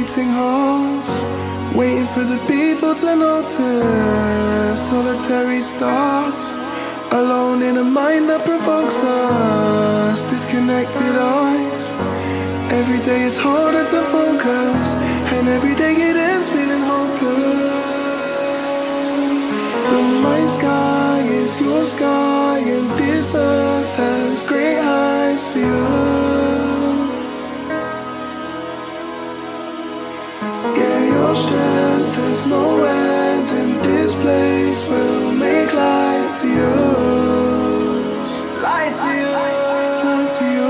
beating hearts, waiting for the people to notice. Solitary stars, alone in a mind that provokes us. Disconnected eyes, every day it's harder to focus, and every day it ends feeling hopeless. But my sky is your sky, and this earth has great heights for you. Yeah, your strength has no end, and this place will make light to yours. Light to you, light to you.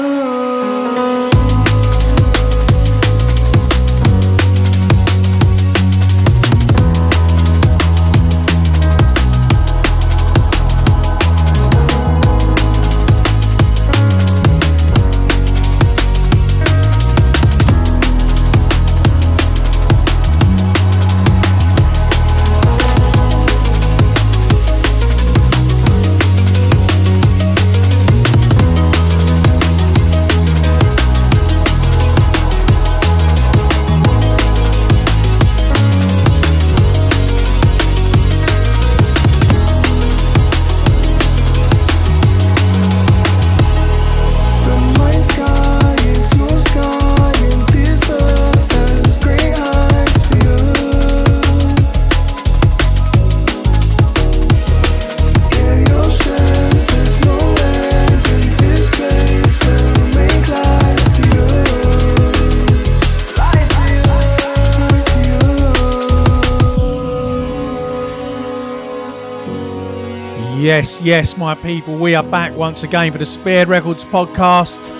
Yes, my people, we are back once again for the Spearhead Records podcast.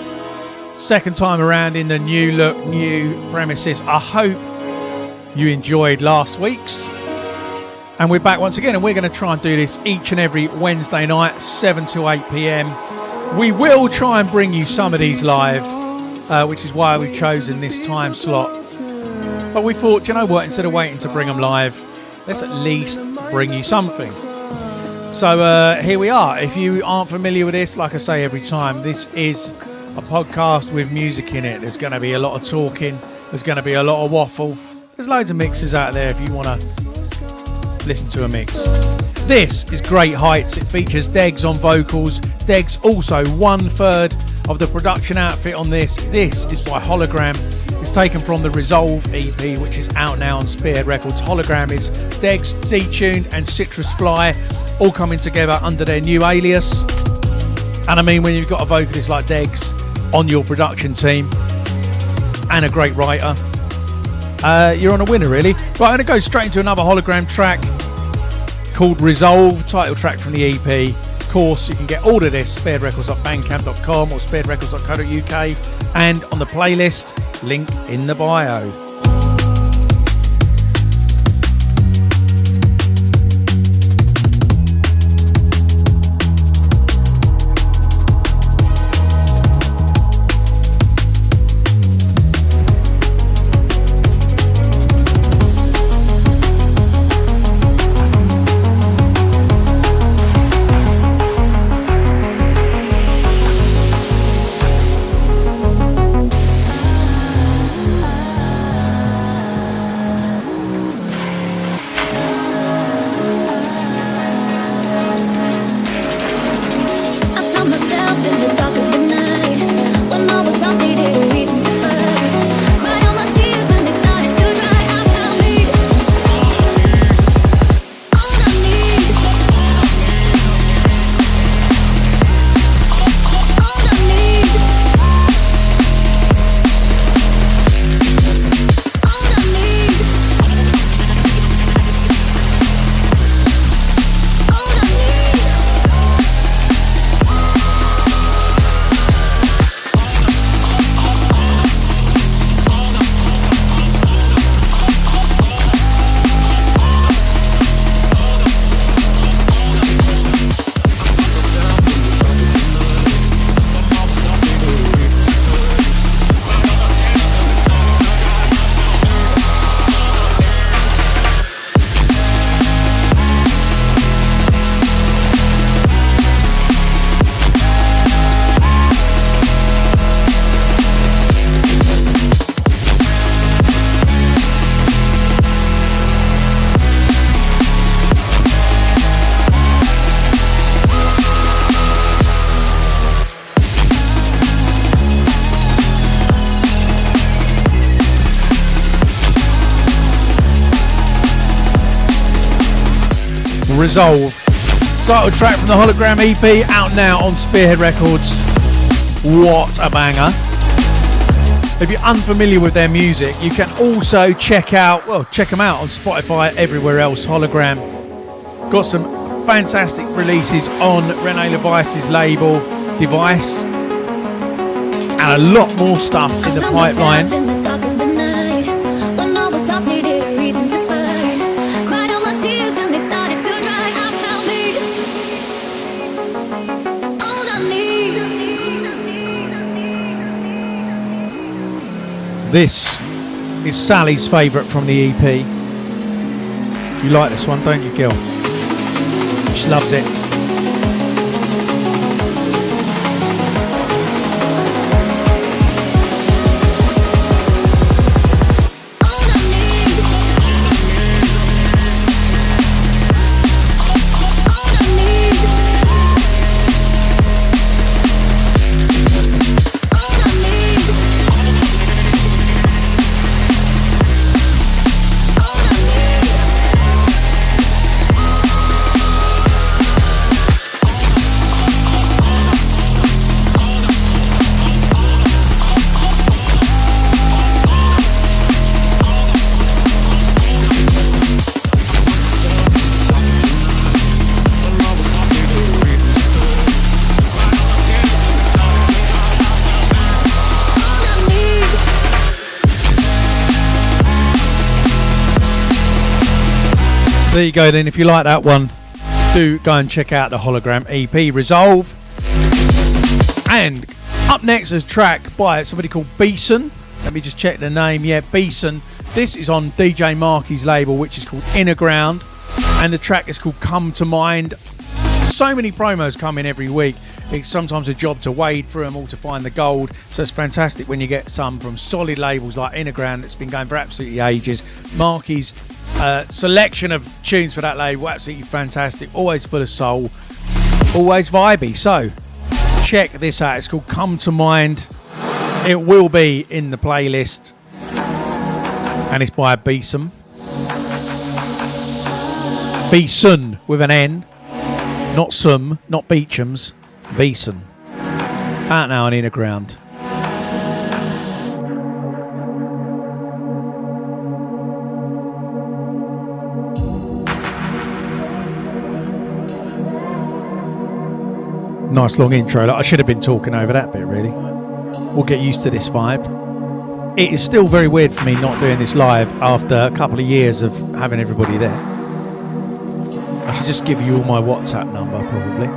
Second time around in the new look, new premises. I hope you enjoyed last week's. And we're back once again, and we're going to try and do this each and every Wednesday night, 7 to 8 p.m. We will try and bring you some of these live, which is why we've chosen this time slot. But we thought, you know what, instead of waiting to bring them live, let's at least bring you something. So here we are. If you aren't familiar with this, like I say every time, this is a podcast with music in it. There's going to be a lot of talking. There's going to be a lot of waffle. There's loads of mixes out there if you want to listen to a mix. This is Great Heights. It features Degs on vocals. Degs also 1/3 of the production outfit on this. This is by Hologram. It's taken from the Resolve EP, which is out now on Spearhead Records. Hologram is Degs, Detuned and Citrus Fly, all coming together under their new alias. And I mean, when you've got a vocalist like Degs on your production team and a great writer, you're on a winner, really. Right, I'm going to go straight into another Hologram track called Resolve, title track from the EP. Of course, you can get all of this, spearheadrecords.bandcamp.com or spearheadrecords.co.uk, and on the playlist, link in the bio. Resolve. Title track from the Hologram EP, out now on Spearhead Records. What a banger. If you're unfamiliar with their music, you can also check them out on Spotify, everywhere else, Hologram. Got some fantastic releases on Rene LeVice's label, Device, and a lot more stuff in the pipeline. This is Sally's favourite from the EP. You like this one, don't you, Gil? She loves it. There you go then, if you like that one, do go and check out the Hologram EP, Resolve. And up next is a track by somebody called BCee. Let me just check the name. Yeah, BCee. This is on DJ Marky's label, which is called Inner Ground, and the track is called Come to Mind. So many promos come in every week. It's sometimes a job to wade through them all to find the gold. So it's fantastic when you get some from solid labels like Inner Ground that's been going for absolutely ages. Marky's selection of tunes for that label, absolutely fantastic. Always full of soul, always vibey. So check this out. It's called Come to Mind. It will be in the playlist, and it's by BCee. BCee with an N, not some, not Beecham's. BCee. Out now on Inner Ground. Nice long intro. I should have been talking over that bit, really. We'll get used to this vibe. It is still very weird for me not doing this live after a couple of years of having everybody there. I should just give you all my WhatsApp number, probably.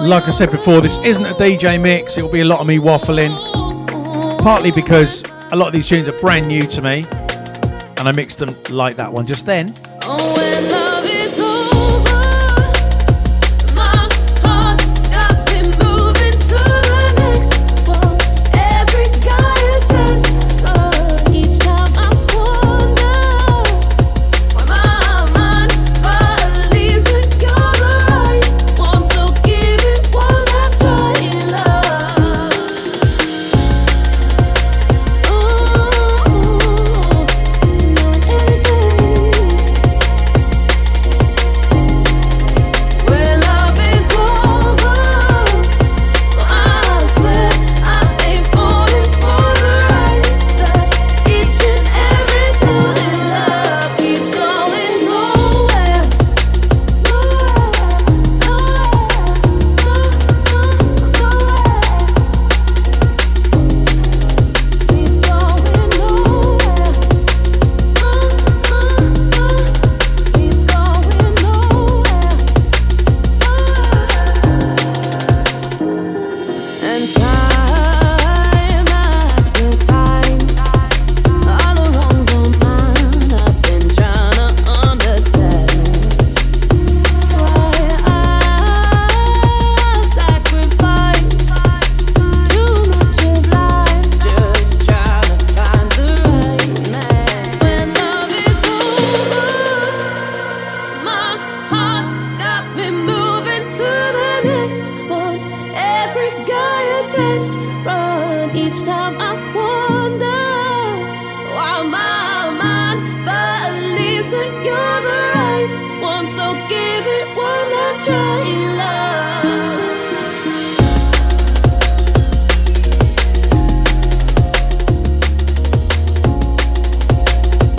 Like I said before, this isn't a DJ mix. It will be a lot of me waffling, partly because a lot of these tunes are brand new to me and I mixed them like that one just then.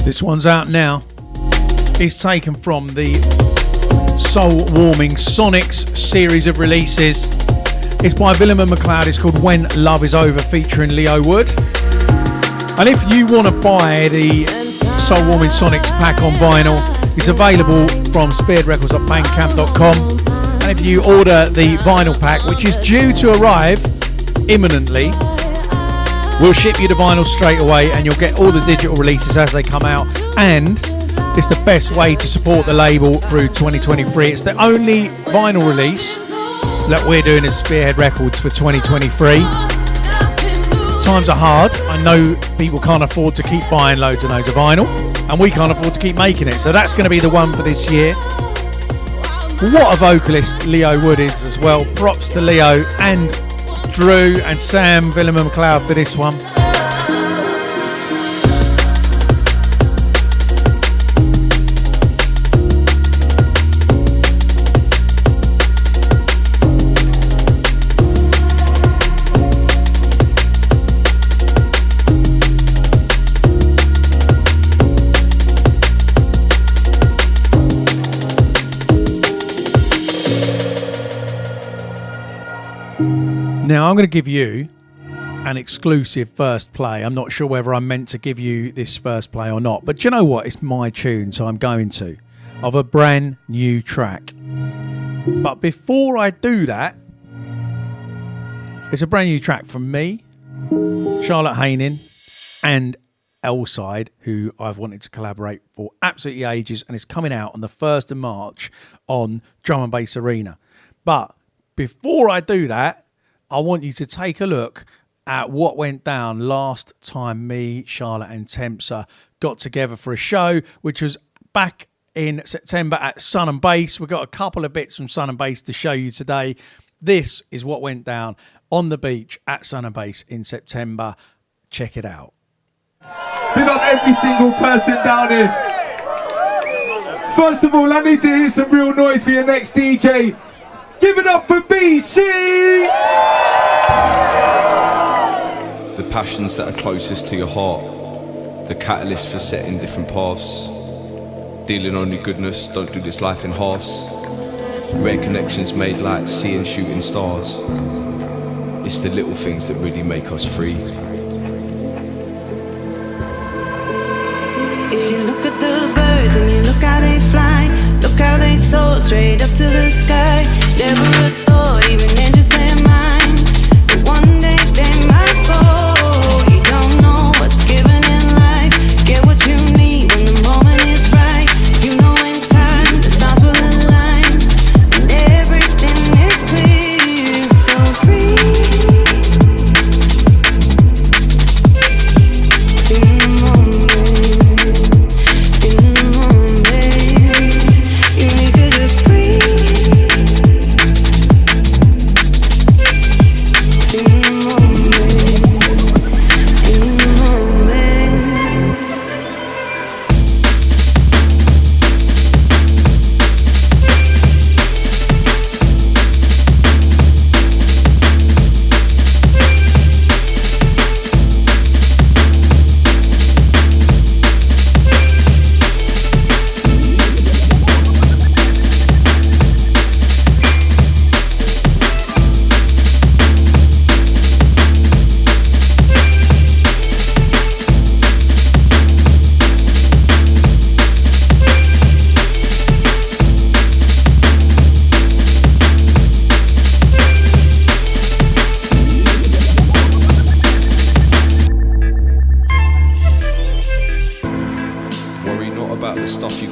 This one's out now. It's taken from the soul-warming Sonics series of releases. It's by Willem and McLeod. It's called When Love Is Over, featuring Leo Wood. And if you want to buy the soul-warming Sonics pack on vinyl, it's available from Spearhead Records at bandcamp.com. And if you order the vinyl pack, which is due to arrive imminently, we'll ship you the vinyl straight away and you'll get all the digital releases as they come out. And it's the best way to support the label through 2023. It's the only vinyl release that we're doing as Spearhead Records for 2023. Times are hard. I know people can't afford to keep buying loads and loads of vinyl, and we can't afford to keep making it. So that's going to be the one for this year. What a vocalist Leo Wood is as well. Props to Leo and Drew and Sam, Willem and McLeod for this one. Now, I'm going to give you an exclusive first play. I'm not sure whether I'm meant to give you this first play or not, but do you know what? It's my tune, so I'm going to, of a brand new track. But before I do that, it's a brand new track from me, Charlotte Haining, and Elside, who I've wanted to collaborate for absolutely ages, and it's coming out on the 1st of March on Drum and Bass Arena. But before I do that, I want you to take a look at what went down last time me, Charlotte and Tempsa got together for a show, which was back in September at Sun and Bass. We've got a couple of bits from Sun and Bass to show you today. This is what went down on the beach at Sun and Bass in September. Check it out. Big up every single person down here. First of all, I need to hear some real noise for your next DJ. Give it up for BCee! The passions that are closest to your heart, the catalyst for setting different paths. Dealing only goodness, don't do this life in halves. Rare connections made like seeing shooting stars. It's the little things that really make us free. If you look at the birds and you look how they fly, look how they soar straight up to the sky. Never a thought even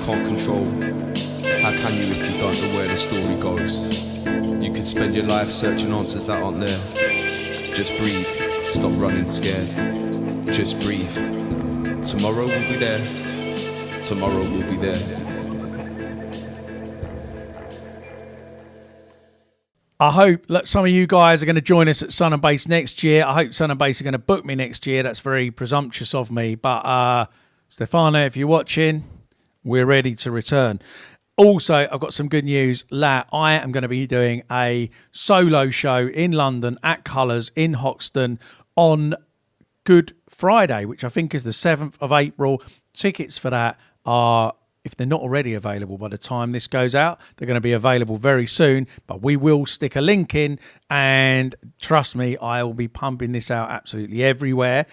can't control. How can you if you don't know where the story goes? You could spend your life searching answers that aren't there. Just breathe, stop running scared. Just breathe. Tomorrow will be there. Tomorrow will be there. I hope that some of you guys are going to join us at Sun and Bass next year. I hope Sun and Bass are going to book me next year. That's very presumptuous of me. But Stefano, if you're watching, we're ready to return. Also, I've got some good news. I am going to be doing a solo show in London at Colours in Hoxton on Good Friday, which I think is the 7th of April. Tickets for that are, if they're not already available by the time this goes out, they're going to be available very soon, but we will stick a link in, and trust me, I will be pumping this out absolutely everywhere.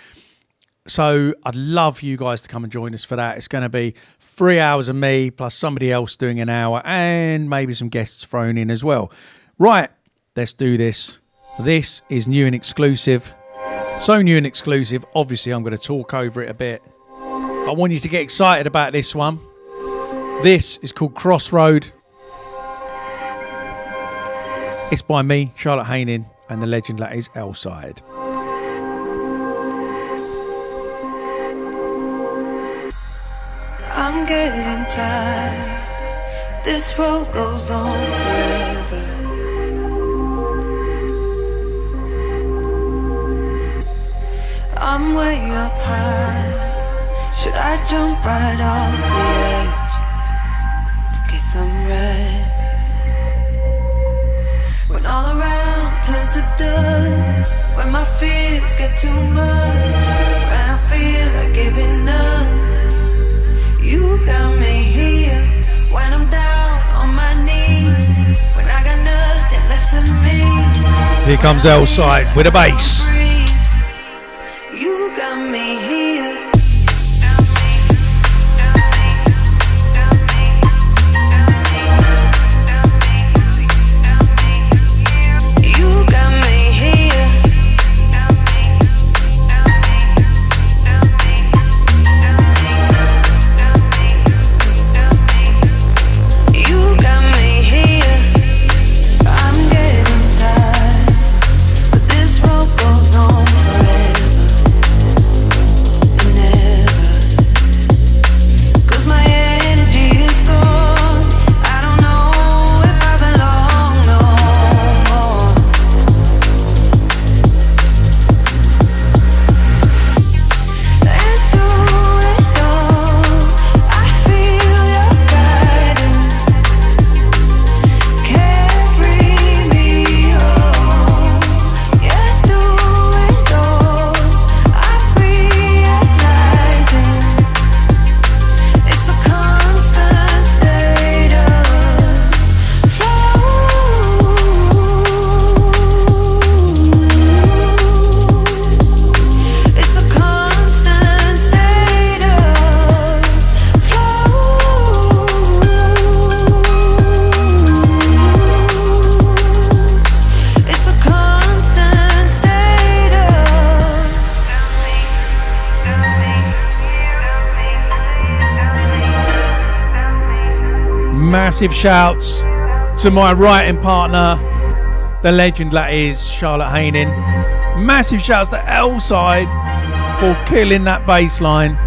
So I'd love you guys to come and join us for that. It's going to be 3 hours of me plus somebody else doing an hour and maybe some guests thrown in as well. Right, let's do this. This is new and exclusive. So new and exclusive, obviously I'm going to talk over it a bit. I want you to get excited about this one. This is called Crossroad. It's by me, Charlotte Haining, and the legend that is L-Side. I'm getting tired. This road goes on forever. I'm way up high. Should I jump right off the edge? Some rest. When all around turns to dust, when my fears get too much, when I feel like giving up, you got me here. When I'm down on my knees, when I got nothing left to me. Here comes L-Side with a bass. You got me here. Massive shouts to my writing partner, the legend that is Charlotte Haining. Massive shouts to L-Side for killing that bass line.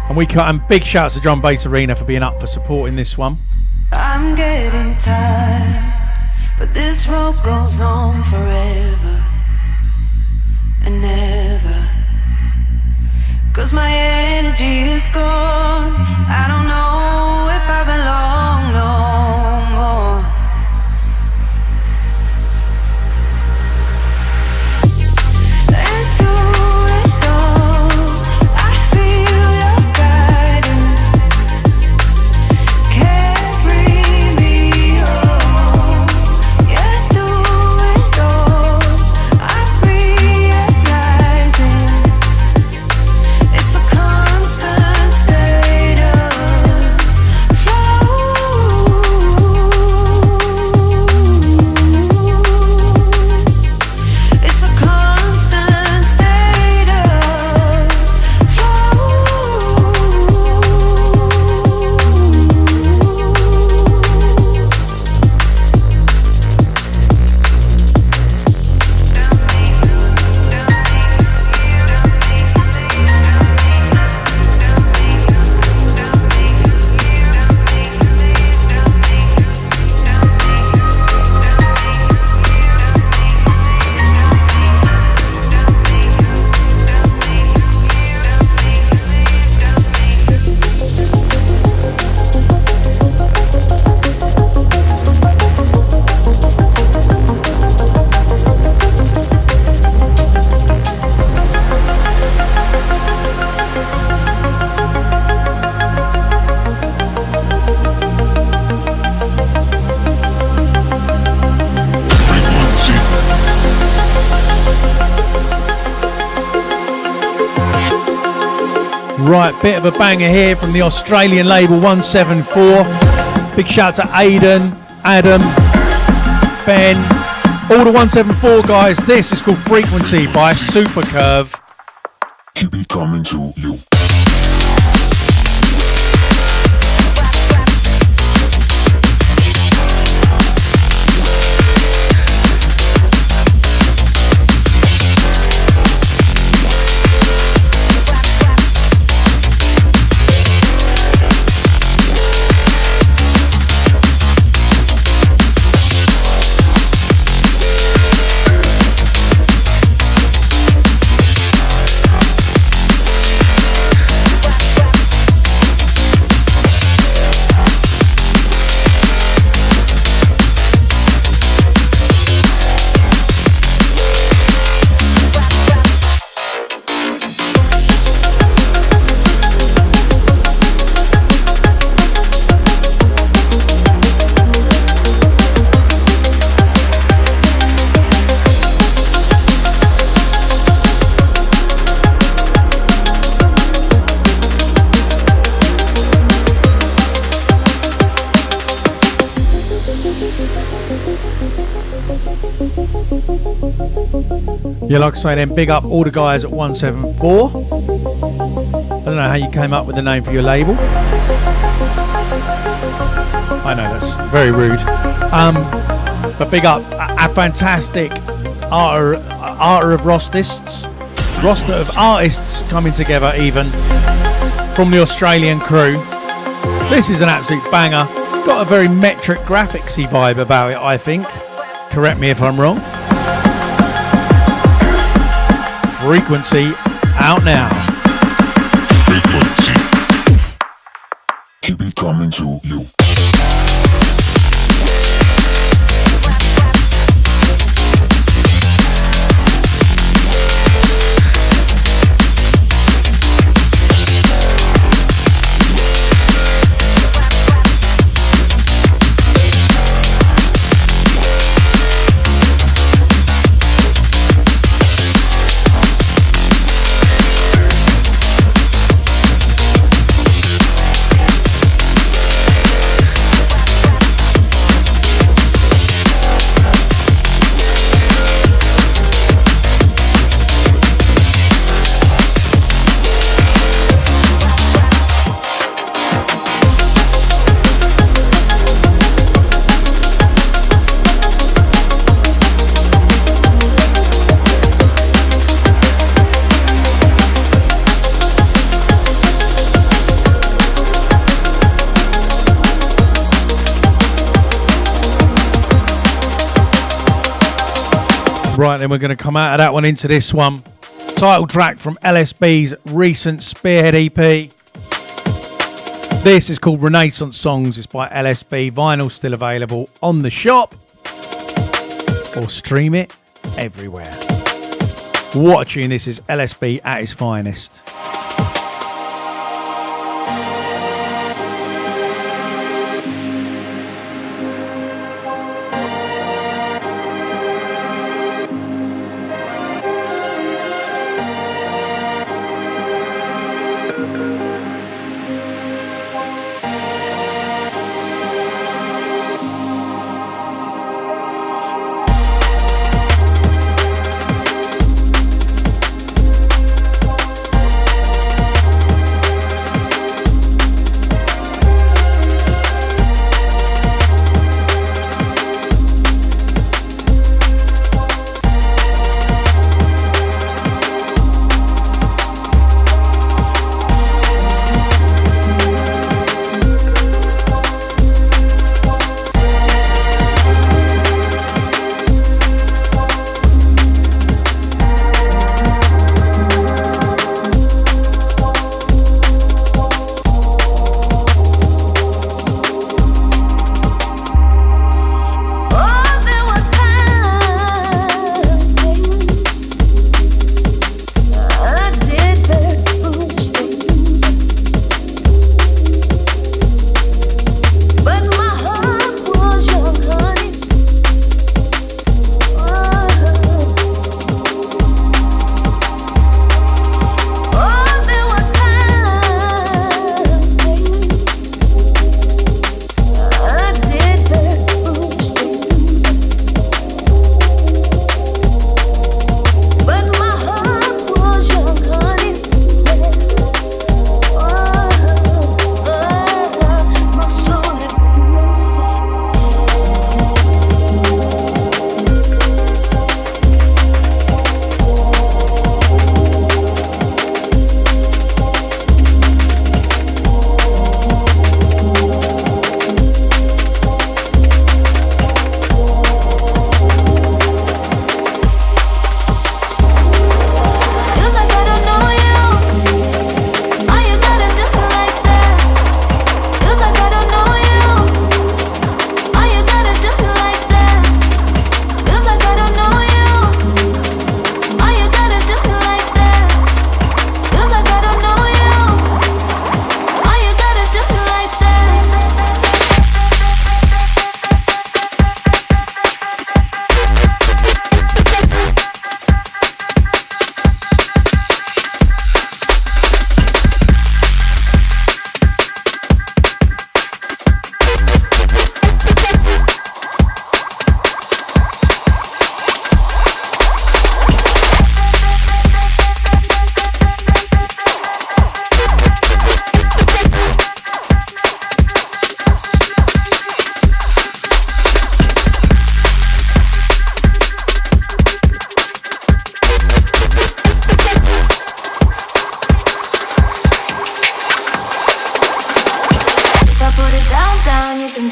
And big shouts to Drum Bass Arena for being up for supporting this one. I'm getting tired, but this road goes on forever and ever. 'Cause my energy is gone. I don't know if I belong no more. And through it all, I feel your guidance. Carry me home. Yeah, through it all, I'm realizing it's a constant state of Right, bit of a banger here from the Australian label 174. Big shout to Aidan, Adam, Ben, all the 174 guys. This is called Frequency by Supercurve. Keep it coming to you. Yeah, like I say then, big up all the guys at 174. I don't know how you came up with the name for your label. I know, that's very rude. But big up a fantastic roster of artists coming together even from the Australian crew. This is an absolute banger. Got a very metric graphicsy vibe about it, I think. Correct me if I'm wrong. Frequency, out now. Frequency. Keep it coming to you. Right, then we're going to come out of that one into this one. Title track from LSB's recent Spearhead EP. This is called Renaissance Songs. It's by LSB. Vinyl still available on the shop. Or stream it everywhere. What a tune this is. LSB at its finest.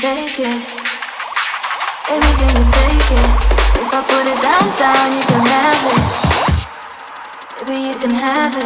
take it. Baby, can you take it? If I put it down, you can have it. Baby, you can have it.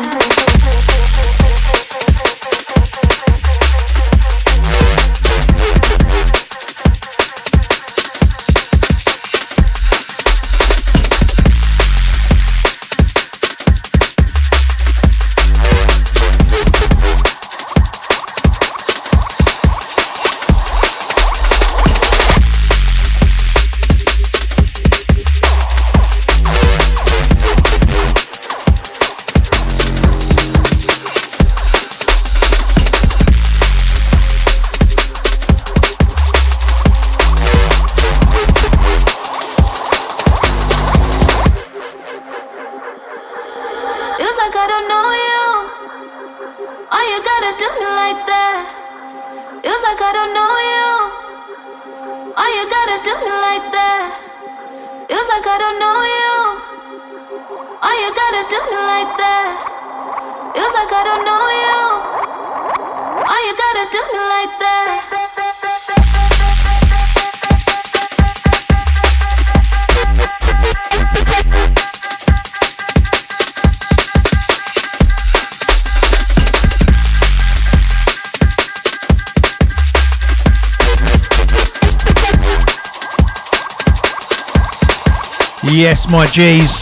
Yes, my G's.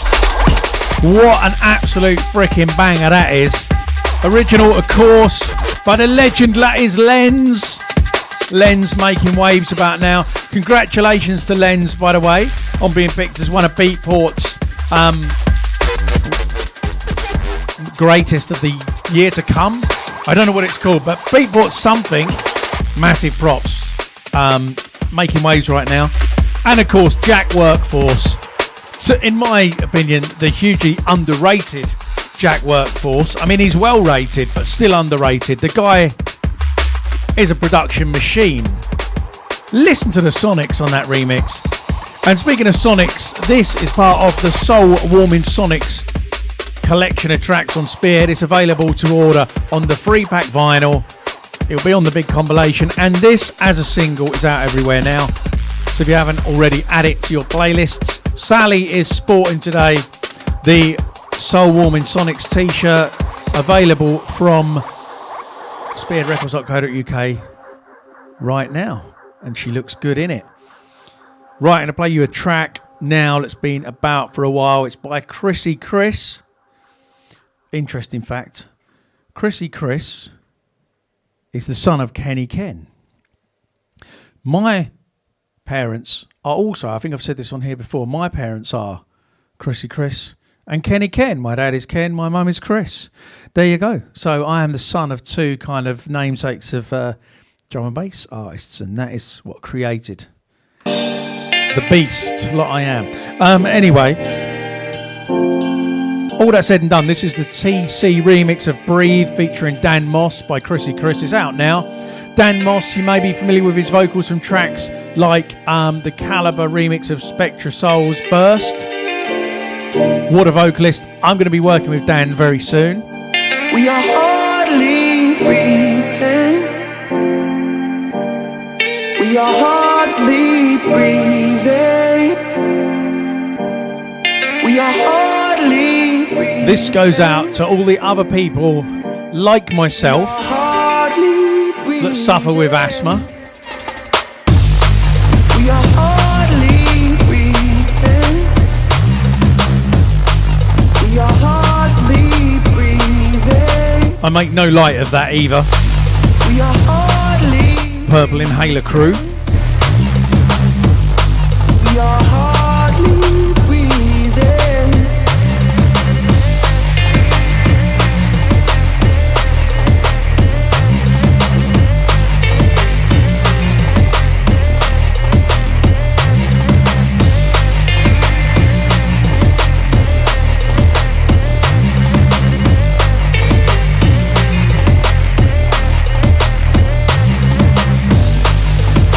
What an absolute freaking banger that is. Original, of course, by the legend that is Lenz. Lenz making waves about now. Congratulations to Lenz, by the way, on being picked as one of Beatport's greatest of the year to come. I don't know what it's called, but Beatport's something. Massive props. Making waves right now. And of course, Jack Workforce. So in my opinion, the hugely underrated Jack Workforce. I mean, he's well rated, but still underrated. The guy is a production machine. Listen to the Sonics on that remix. And speaking of Sonics, this is part of the Soul Warming Sonics collection of tracks on Spearhead. It's available to order on the 3-pack vinyl. It'll be on the big compilation. And this, as a single, is out everywhere now. So if you haven't already, add it to your playlists. Sally is sporting today the Soul Warming Sonics t-shirt, available from spearheadrecords.co.uk right now, and she looks good in it. Right, I'm going to play you a track now that's been about for a while. It's by Chrissy Chris. Interesting fact, Chrissy Chris is the son of Kenny Ken. My parents are also, I think I've said this on here before, my parents are Chrissy Chris and Kenny Ken. My dad is Ken, my mum is Chris. There you go. So I am the son of two kind of namesakes of drum and bass artists, and that is what created the beast like I am. Anyway, all that said and done, this is the TC remix of Breathe featuring Dan Moss by Chrissy Chris. It's out now. Dan Moss, you may be familiar with his vocals from tracks like the Caliber remix of Spectra Soul's Burst. What a vocalist. I'm going to be working with Dan very soon. We are hardly breathing. We are hardly breathing. We are hardly breathing. This goes out to all the other people like myself that suffer with asthma. We are hardly breathing. We are hardly breathing. I make no light of that either. We are hardly Purple Inhaler crew. We are hardly breathing.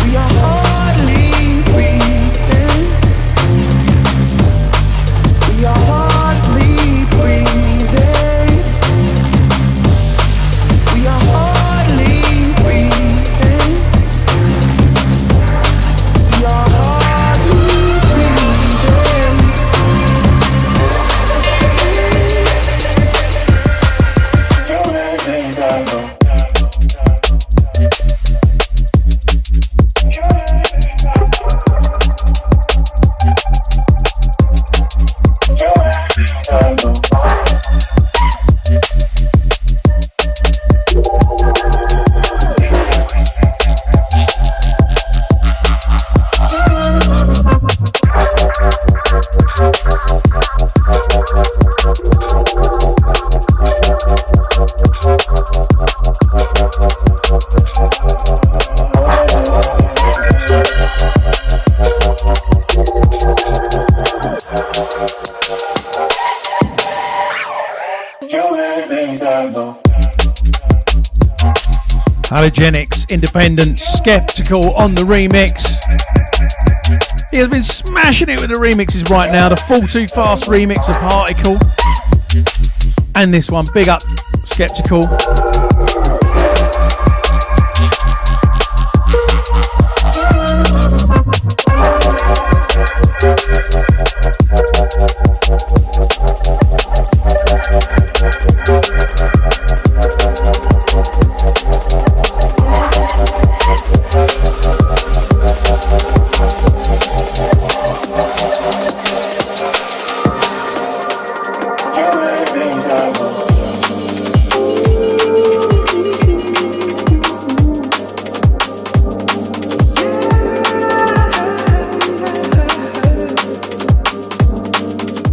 We Halogenics, Independent, Skeptical on the remix. He has been smashing it with the remixes right now. The Fall Too Fast remix of Particle. And this one, big up Skeptical.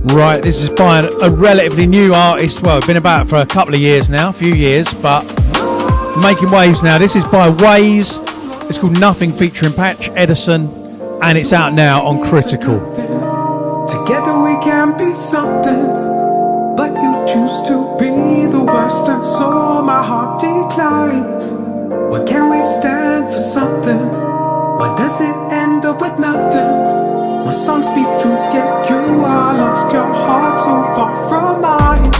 Right, this is by a relatively new artist. Well, been about for a couple of years now, a few years, but making waves now. This is by Waze. It's called Nothing featuring Patch Edison, and it's out now on Critical. Together we can be something, but you choose to be the worst, and so my heart declines. Why can't we stand for something? Why does it end up with nothing? My songs speak truth, yet you are lost. Your heart so far from mine.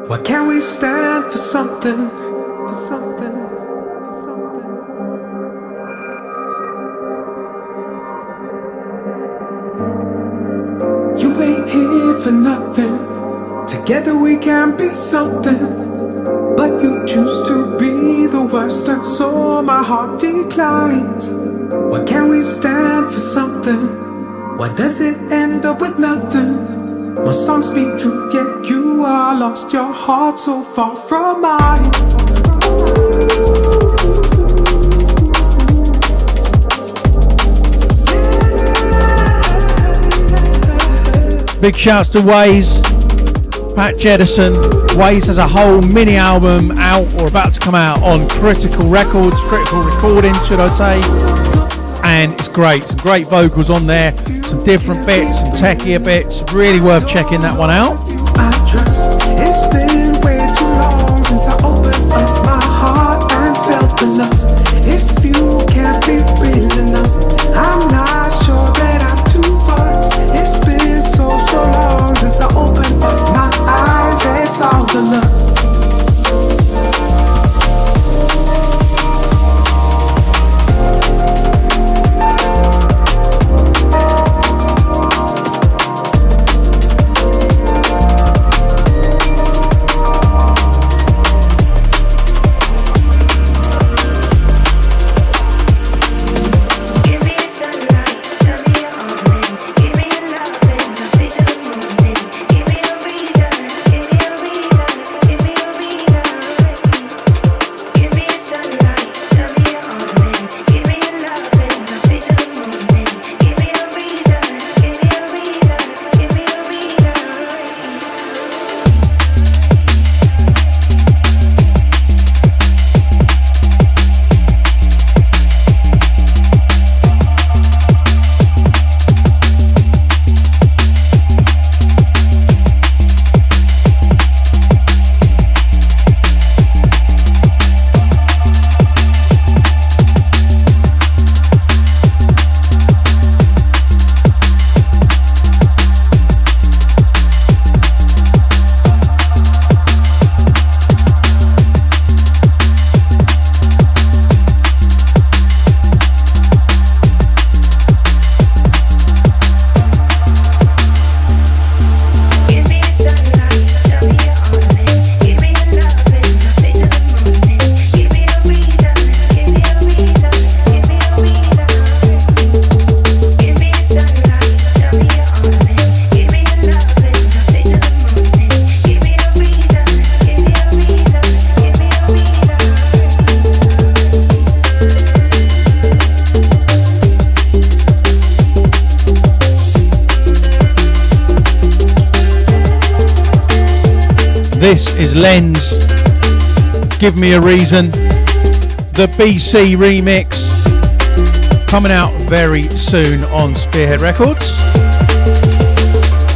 Why can't we stand for something? You ain't here for nothing. Together we can be something, but you choose to be the worst, and so my heart declines. Why can't we stand for something? Why does it end up with nothing? My songs speak truth, yet you are lost. Your heart so far from mine. Big shouts to Waze, Patch Edison. Waze has a whole mini album out or about to come out on Critical Records, Critical Recording should I say, and it's great. Some great vocals on there, some different bits, some techier bits. Really worth checking that one out. I trust. It's been way too long since I opened up my heart and felt the love. If you can't be real enough, I'm not sure that I'm too fast. It's been so long since I opened up my eyes and saw the love. This is Lens. Give Me a Reason. The BCee remix. Coming out very soon on Spearhead Records.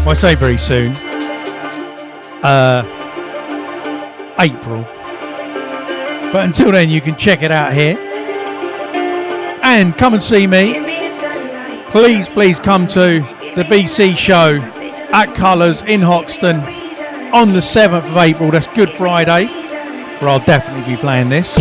Well, I say very soon. April. But until then, you can check it out here. And come and see me. Please, please come to the BCee show at Colours in Hoxton on the 7th of April. That's Good Friday, where I'll definitely be playing this.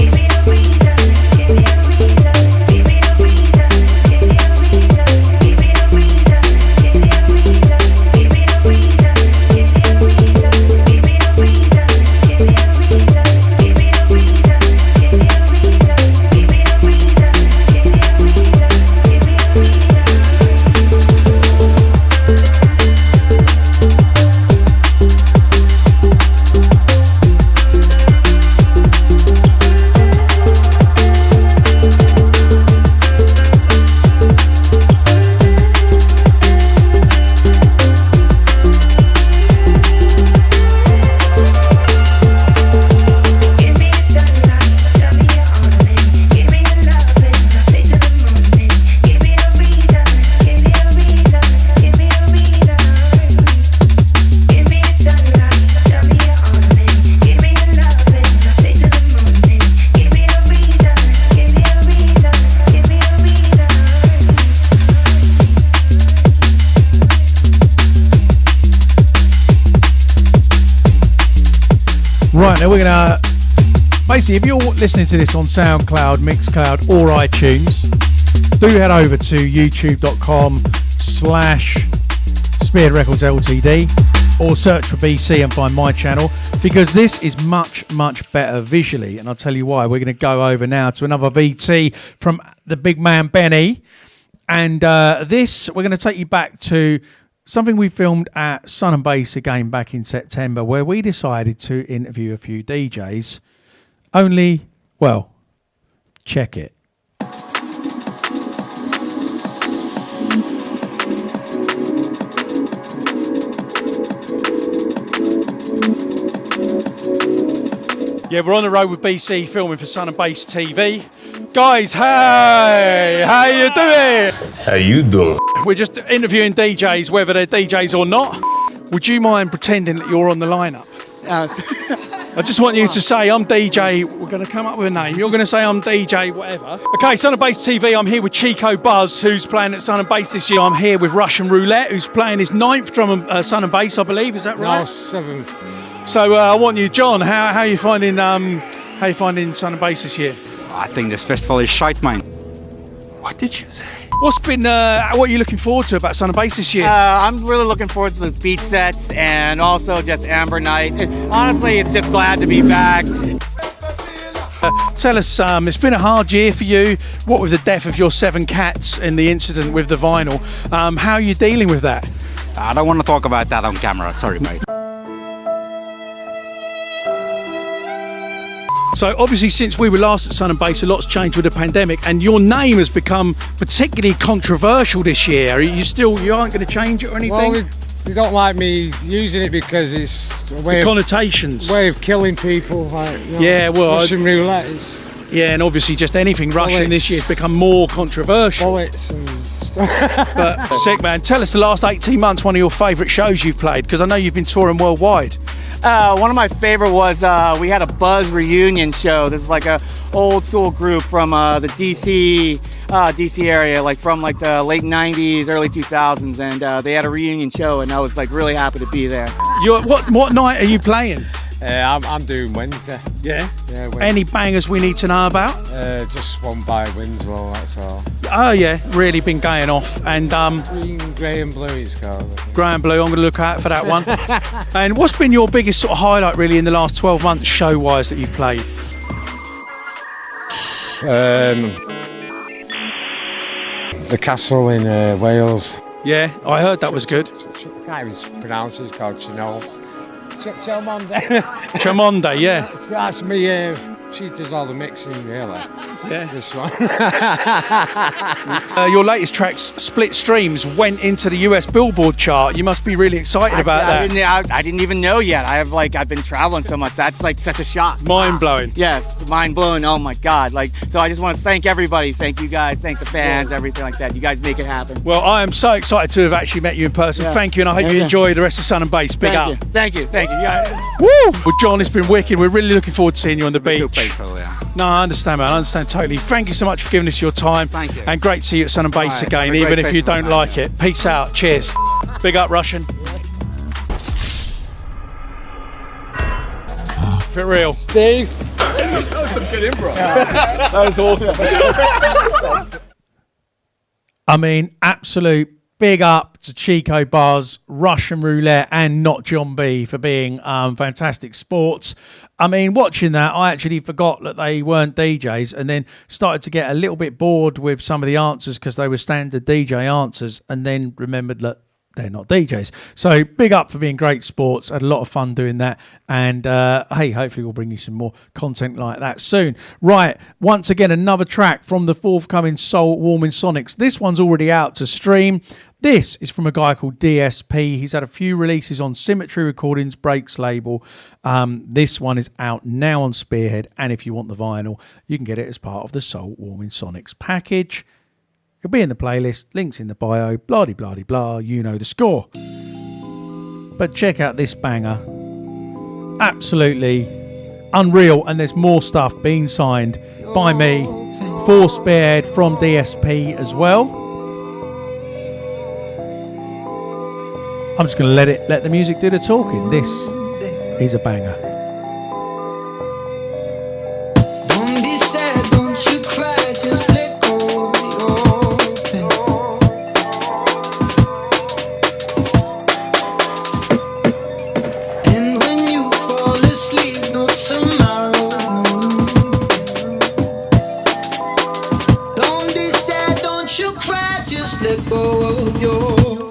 Right, now we're going to... Basically, if you're listening to this on SoundCloud, Mixcloud or iTunes, do head over to youtube.com/Spearhead Records Ltd or search for BCee and find my channel, because this is much, much better visually. And I'll tell you why. We're going to go over now to another VT from the big man Benny. And this, we're going to take you back to something we filmed at Sun and Bass again back in September, where we decided to interview a few DJs. Only, well, check it. Yeah, we're on the road with BCee filming for Sun and Bass TV. Guys, hey, how you doing? How you doing? We're just interviewing DJs, whether they're DJs or not. Would you mind pretending that you're on the lineup? I just want you to say, I'm DJ, we're going to come up with a name. You're going to say, I'm DJ, whatever. Okay, Sun and Bass TV, I'm here with Chico Buzz, who's playing at Sun and Bass this year. I'm here with Russian Roulette, who's playing his 9th drum Sun and Bass, I believe. Is that right? No, 7th. So I want you, John, how are you finding Sun and Bass this year? I think this festival is shite, man. What did you say? What's been, what are you looking forward to about Sun and Bass this year? I'm really looking forward to those beach sets and also just Amber Night. Honestly, it's just glad to be back. Tell us, it's been a hard year for you. What with the death of your 7 cats and the incident with the vinyl, how are you dealing with that? I don't want to talk about that on camera, sorry, mate. So obviously, since we were last at Sun and Bass, a lot's changed with the pandemic, and your name has become particularly controversial this year. Are you aren't going to change it or anything? Well, they don't like me using it because it's a way connotations. Way of killing people. Like, you know, yeah, well, Russian roulette is. Yeah, and obviously just anything Russian bullets. This year has become more controversial. Bullets and stuff. But sick, man. Tell us the last 18 months, one of your favourite shows you've played, because I know you've been touring worldwide. One of my favorite was we had a Buzz reunion show. This is like a old school group from the DC area, like from like the late 90s, early 2000s, and they had a reunion show, and I was like really happy to be there. What night are you playing? I'm doing Wednesday. Yeah? Yeah. Wednesday. Any bangers we need to know about? Just one by Winslow, that's all. Oh yeah, really been going off. And Green, grey and blue it's called. Grey and blue, I'm going to look out for that one. And what's been your biggest sort of highlight really in the last 12 months show-wise that you've played? The castle in Wales. Yeah, I heard that was good. I can't even pronounce it, it's called Chelmonde. Chamonde, yeah. That's me, she does all the mixing really. This one. Your latest track, Split Streams, went into the US Billboard chart. You must be really excited about that. I didn't even know yet. I've been traveling so much. That's like such a shock. Mind blowing. Yes, mind blowing. Oh my God. So I just want to thank everybody. Thank you guys. Thank the fans. Everything like that. You guys make it happen. Well, I am so excited to have actually met you in person. Yeah. Thank you, and I hope you enjoy the rest of Sun and Bass. Big up. Thank you. Yeah. Woo! Well, John, it's been wicked. We're really looking forward to seeing you on the beach. No, I understand, man. I understand totally. Thank you so much for giving us your time. Thank you. And great to see you at Sun and Bass again, even if you don't like it. Peace out. Cheers. Big up, Russian. Bit real. Steve. That was some good improv. That was awesome. I mean, absolute big up to Chico Buzz, Russian Roulette, and Not John B for being fantastic sports. I mean, watching that, I actually forgot that they weren't DJs, and then started to get a little bit bored with some of the answers because they were standard DJ answers, and then remembered that they're not DJs. So big up for being great sports. Had a lot of fun doing that. And hey, hopefully we'll bring you some more content like that soon. Right, once again, another track from the forthcoming Soul Warming Sonics. This one's already out to stream. This is from a guy called DSP. He's had a few releases on Symmetry Recordings, Breaks label. This one is out now on Spearhead. And if you want the vinyl, you can get it as part of the Soul Warming Sonics package. It'll be in the playlist, links in the bio, blah-de-blah-de-blah, you know the score. But check out this banger. Absolutely unreal, and there's more stuff being signed by me for Spearhead from DSP as well. I'm just going to let the music do the talking. This is a banger. Don't be sad, don't you cry, just let go of your pain. And when you fall asleep, no tomorrow. Don't be sad, don't you cry, just let go of your pain.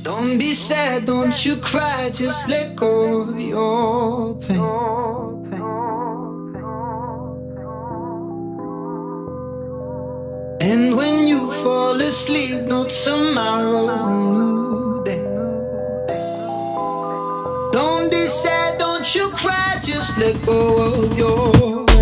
Don't be sad, don't you cry, just let go of your pain. And when you fall asleep, no tomorrow's a new day. Don't be sad, don't you cry, just let go of your pain.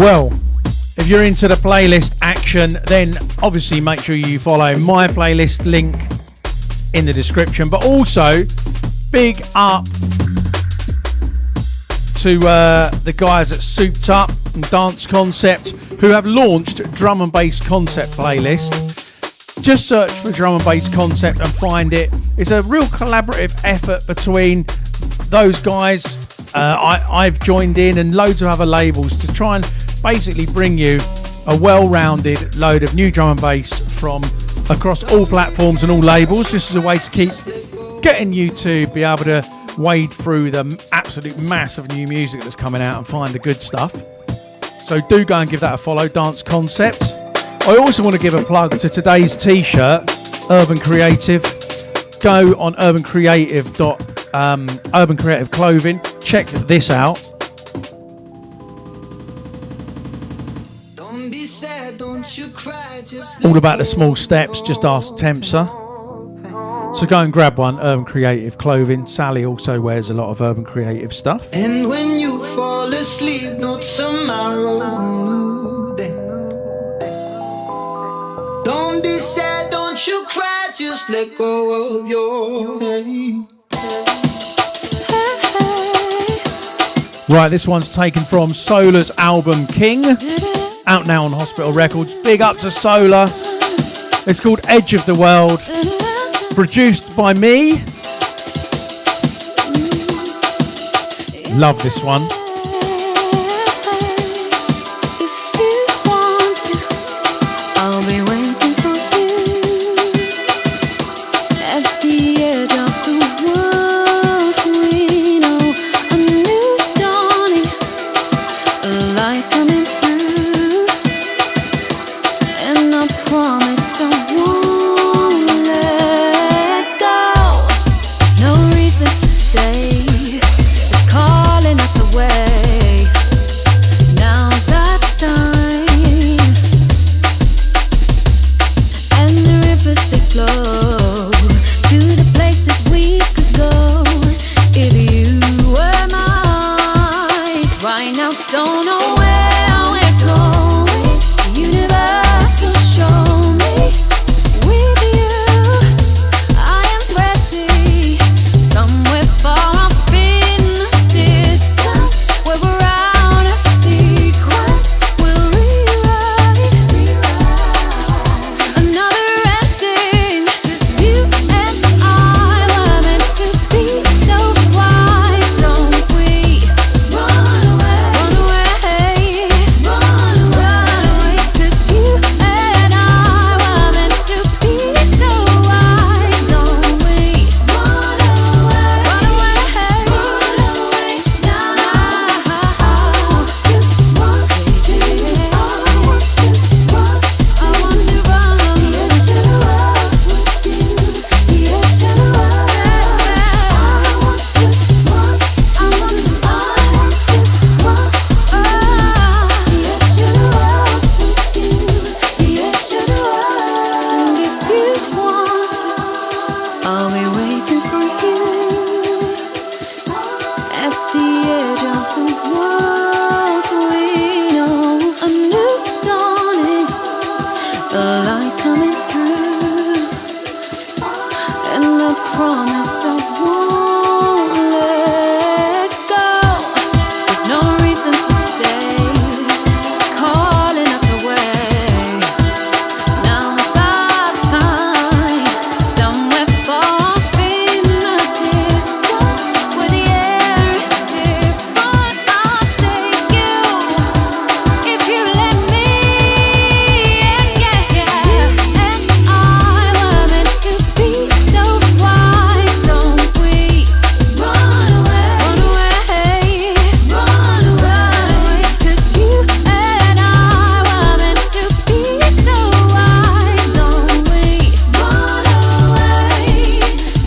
Well, if you're into the playlist action, then obviously make sure you follow my playlist link in the description. But also, big up to the guys at Souped Up and Dance Concept, who have launched Drum and Bass Concept playlist. Just search for Drum and Bass Concept and find it. It's a real collaborative effort between those guys. I've joined in, and loads of other labels, to try and basically bring you a well-rounded load of new drum and bass from across all platforms and all labels, just as a way to keep getting you to be able to wade through the absolute mass of new music that's coming out and find the good stuff. So do go and give that a follow, Dance Concept. I also want to give a plug to today's t-shirt, Urban Creative. Go on Urban Creative Clothing. Check this out. Don't be sad, don't you cry, just All about the small steps, just ask Tempsa. So go and grab one, Urban Creative Clothing. Sally also wears a lot of Urban Creative stuff. And when you fall asleep, no tomorrow, new day. Don't be sad, don't you cry, just let go of your head. Right, this one's taken from Solar's album King, out now on Hospital Records. Big up to Solar. It's called Edge of the World, produced by me. Love this one. I'll be waiting for you at the edge of the world. We know a new dawning, a light coming through, and I promise I won't let go. No reason to stay, it's calling us away. Now's our time. And the rivers they flow to the places we could go if you were mine. Right now, don't know where we're going. The universe will show me. With you, I am ready. Somewhere far off in the distance, where we're out of sequence, we'll rewrite another ending. 'Cause you and I were meant to be, so why don't we run away, run away, run away? 'Cause you and I were meant to be, so why don't we run away, run away, run away now? I want to run the edge of the world with you, the edge of the world. I want to run, I want to run the edge of the world with you, the edge of the world. And if you want, I'll be waiting for you at the edge of the world. We know a new dawning, a light coming through, and I promise I won't let go. There's no reason to stay, it's calling us away. Now's our time. Somewhere far off in the distance, where the air is different, I'll take you if you let me. Yeah, yeah. And I were meant to be, so why don't we run away, run away, run away? 'Cause you and I were meant to be, so why don't we run away,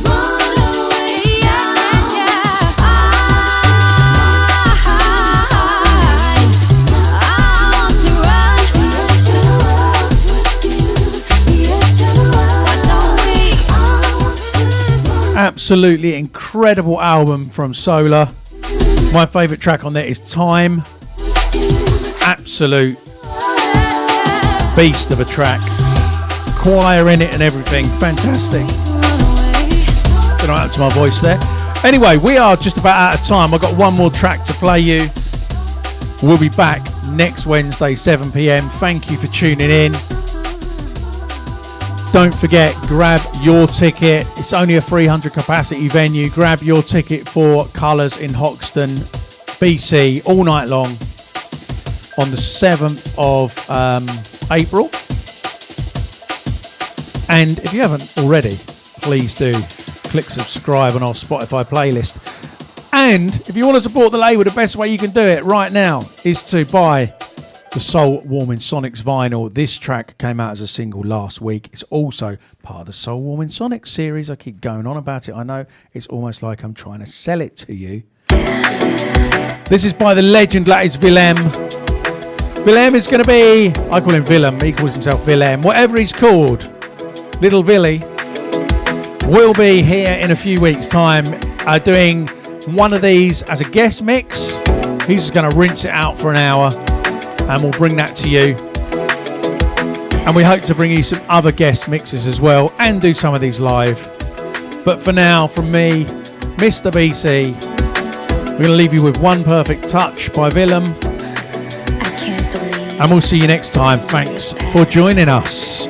run away? Yeah, yeah. I want to run the edge of the world with you, the edge of the world. Why don't we? Absolutely incredible album from Solar. My favourite track on there is Time. Absolute beast of a track. Choir in it and everything. Fantastic. Don't know what happened to my voice there. Anyway, we are just about out of time. I've got one more track to play you. We'll be back next Wednesday, 7 p.m. Thank you for tuning in. Don't forget, grab your ticket. It's only a 300 capacity venue. Grab your ticket for Colours in Hoxton, BCee, all night long on the 7th of April. And if you haven't already, please do click subscribe on our Spotify playlist. And if you want to support the label, the best way you can do it right now is to buy the Soul Warming Sonics vinyl. This track came out as a single last week. It's also part of the Soul Warming Sonics series. I keep going on about it. I know it's almost like I'm trying to sell it to you. This is by the legend that is Willem. Willem is going to be, I call him Willem, he calls himself Willem. Whatever he's called, Little Willy will be here in a few weeks' time doing one of these as a guest mix. He's just going to rinse it out for an hour and we'll bring that to you. And we hope to bring you some other guest mixes as well and do some of these live. But for now, from me, Mr. BCee, we're going to leave you with One Perfect Touch by Willem. And we'll see you next time. Thanks for joining us.